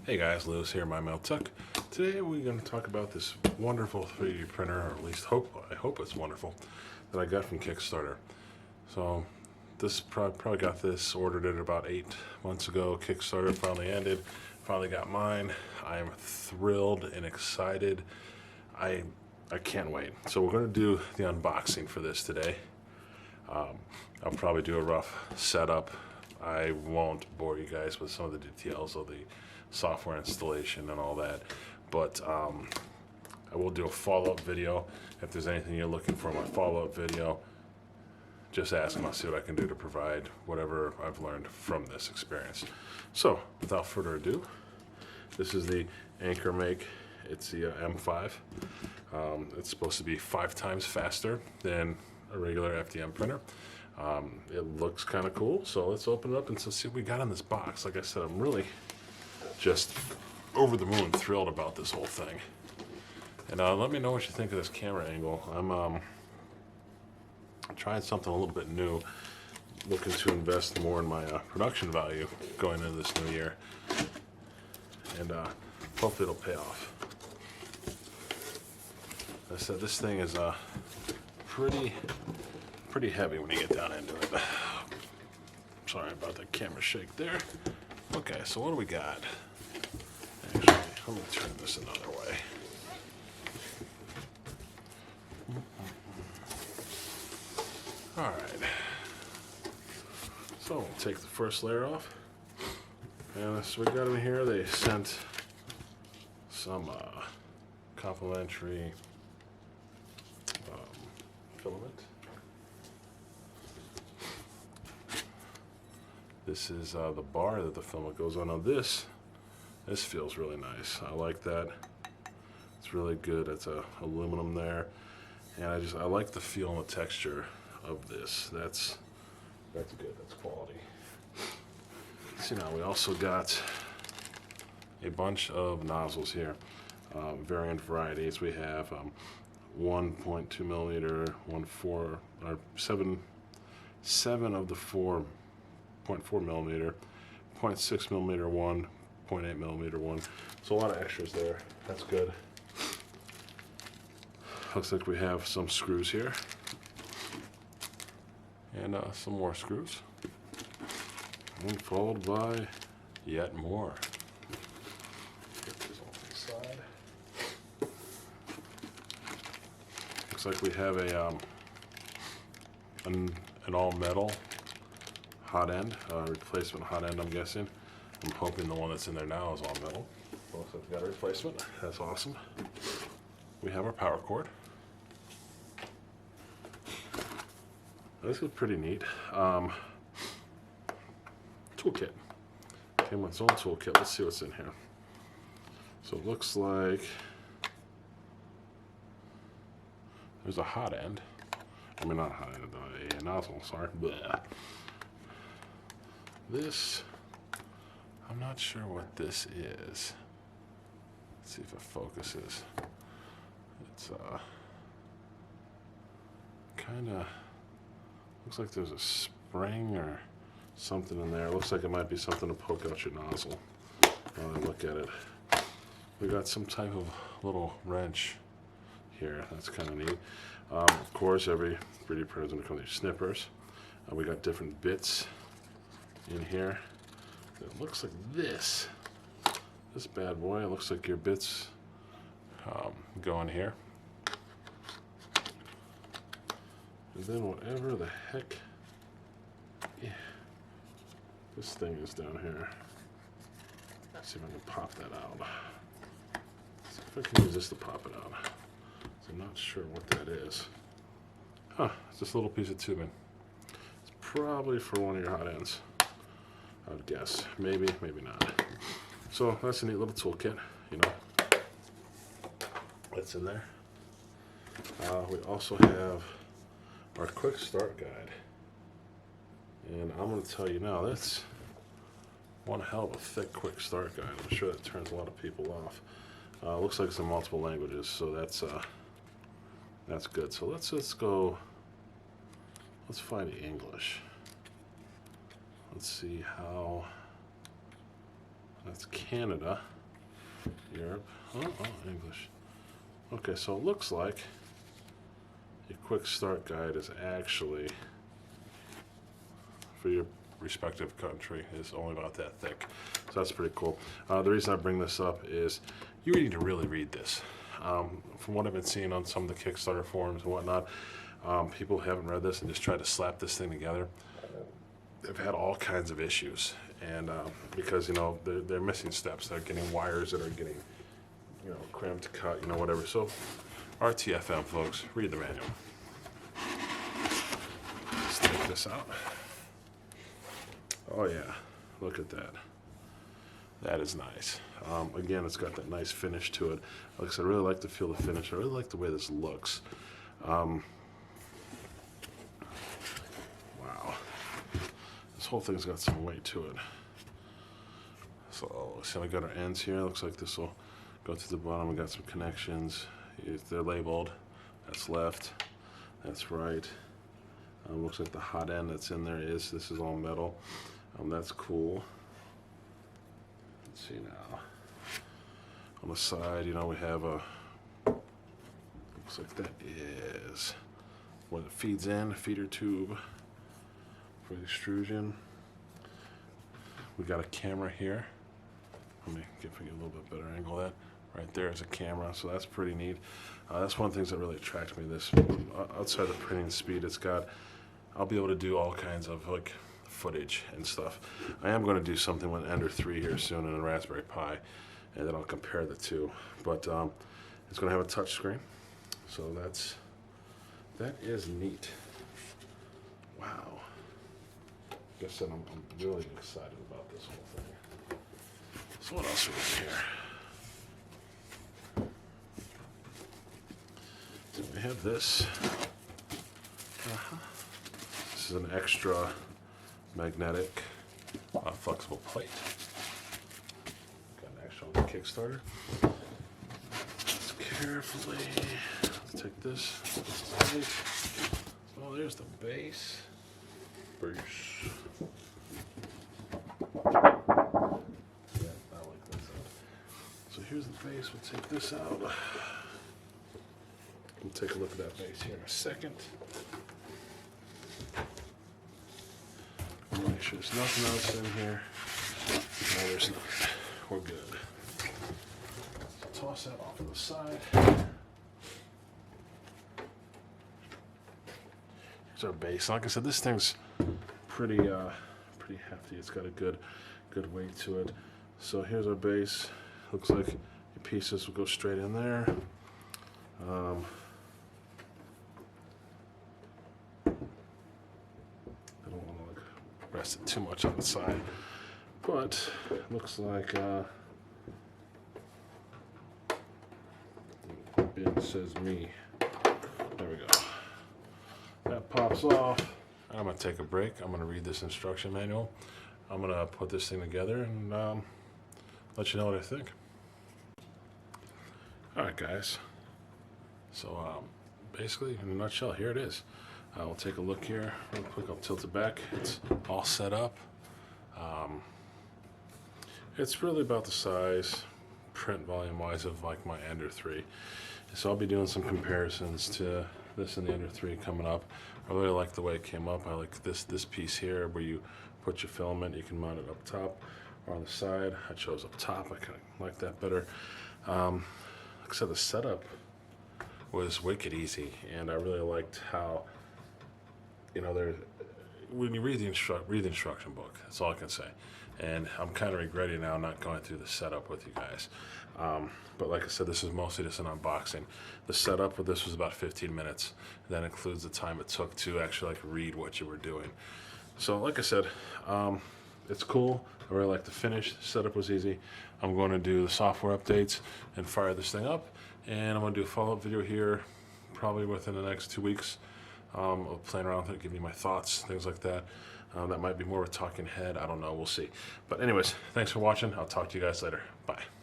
Hey guys, Lewis here, My Mail Tech. Today we're going to talk about this wonderful 3D printer, or at least I hope it's wonderful, that I got from Kickstarter. So this probably got this, ordered it about 8 months ago. Kickstarter finally ended, finally got mine. I am thrilled and excited. I can't wait. So we're going to do the unboxing for this today. I'll probably do a rough setup. I won't bore you guys with some of the details of the software installation and all that, but I will do a follow-up video. If there's anything you're looking for in my follow-up video, just ask me. I'll see what I can do to provide whatever I've learned from this experience. So without further ado, this is the Ankermake. It's the M5. It's supposed to be 5 times faster than a regular FDM printer. It looks kind of cool, so let's open it up and see what we got in this box. Like I said, I'm really just over the moon thrilled about this whole thing. And let me know what you think of this camera angle. I'm trying something a little bit new, looking to invest more in my production value going into this new year, and hopefully it'll pay off. As I said, this thing is pretty heavy when you get down into it. Sorry about the camera shake there. Okay, so what do we got? Actually, let me turn this another way. All right. So we'll take the first layer off. And so we got in here, they sent some complimentary filament. This is the bar that the filament goes on. Now this feels really nice. I like that. It's really good. It's aluminum there, and I like the feel and the texture of this. That's good. That's quality. See, now we also got a bunch of nozzles here, variant varieties. We have 1.2 millimeter, 7 of the 4.4 millimeter, 0.6 millimeter one, 0.8 millimeter one. So a lot of extras there. That's good. Looks like we have some screws here, and some more screws, and followed by yet more. Get these off the side. Looks like we have an all metal hot end, replacement hot end, I'm guessing. I'm hoping the one that's in there now is all metal. Looks like we got a replacement. That's awesome. We have our power cord. This is pretty neat. Toolkit. Came with its own toolkit. Let's see what's in here. So it looks like there's a hot end. I mean, not a hot end, a nozzle, sorry. Blech. This, I'm not sure what this is. Let's see if it focuses. It's kind of looks like there's a spring or something in there. It looks like it might be something to poke out your nozzle. While I look at it, we got some type of little wrench here. That's kind of neat. Of course, every 3D printer is going to come with these snippers. We got different bits in here. It looks like this bad boy. It looks like your bits go in here, and then whatever the heck this thing is down here. Let's see if I can pop that out. Let's see if I can use this to pop it out. So I'm not sure what that is. Huh, it's this little piece of tubing. It's probably for one of your hot ends, I would guess. Maybe, maybe not. So that's a neat little toolkit, you know. That's in there. We also have our quick start guide. And I'm going to tell you now, that's one hell of a thick quick start guide. I'm sure that turns a lot of people off. Looks like it's in multiple languages, so that's good. So let's go. Let's find the English. Let's see how That's Canada, Europe, English. Okay, so it looks like your quick start guide is actually, for your respective country, is only about that thick. So that's pretty cool. The reason I bring this up is you need to really read this. From what I've been seeing on some of the Kickstarter forums and whatnot, people haven't read this and just tried to slap this thing together. They've had all kinds of issues, and because they're missing steps. They're getting wires that are getting cramped, cut, whatever. So RTFM, folks, read the manual. Let's take this out. Oh yeah, look at that. That is nice. Again, it's got that nice finish to it. Like I said, I really like to feel the finish. I really like the way this looks. Wow. This whole thing's got some weight to it. So, see, we got our ends here. Looks like this will go to the bottom. We got some connections. They're labeled. That's left. That's right. Looks like the hot end that's in there this is all metal. That's cool. Let's see now. On the side, we have a, looks like that is where it feeds in, a feeder tube for the extrusion. We got a camera here. Let me get a little bit better angle of that. Right there is a camera, so that's pretty neat. That's one of the things that really attracts me. This, outside the printing speed, I'll be able to do all kinds of footage and stuff. I am going to do something with Ender 3 here soon in a Raspberry Pi, and then I'll compare the two. But it's going to have a touch screen, so that is neat. Wow. Like I said, I'm really excited about this whole thing. So what else is here? So we have this. This is an extra magnetic flexible plate. Got an extra on the Kickstarter. Let's carefully take this. Oh, there's the base. Yeah, I like this. So here's the base. We'll take this out. We'll take a look at that base here in a second. Make sure there's nothing else in here. No, there's not. We're good. So toss that off to the side. Here's our base. Like I said, this thing's pretty hefty. It's got a good weight to it. So here's our base. Looks like your pieces will go straight in there. Rest it too much on the side, but it looks like the bin says me. There we go. That pops off. I'm gonna take a break. I'm gonna read this instruction manual. I'm gonna put this thing together and let you know what I think. All right, guys. So basically, in a nutshell, here it is. We'll take a look here real quick. I'll tilt it back. It's all set up. It's really about the size, print volume wise, of like my Ender 3. So I'll be doing some comparisons to this and the Ender 3 coming up. I really like the way it came up. I like this piece here where you put your filament. You can mount it up top or on the side. I chose up top. I kind of like that better. Like I said, the setup was wicked easy, and I really liked how, when you read the instruction book, that's all I can say. And I'm kind of regretting now not going through the setup with you guys. But like I said, this is mostly just an unboxing. The setup for this was about 15 minutes. That includes the time it took to actually read what you were doing. So like I said, it's cool. I really like the finish. Setup was easy. I'm going to do the software updates and fire this thing up. And I'm going to do a follow-up video here probably within the next 2 weeks. I'll play around with it, give you my thoughts, things like that. That might be more of a talking head. I don't know. We'll see. But anyways, thanks for watching. I'll talk to you guys later. Bye.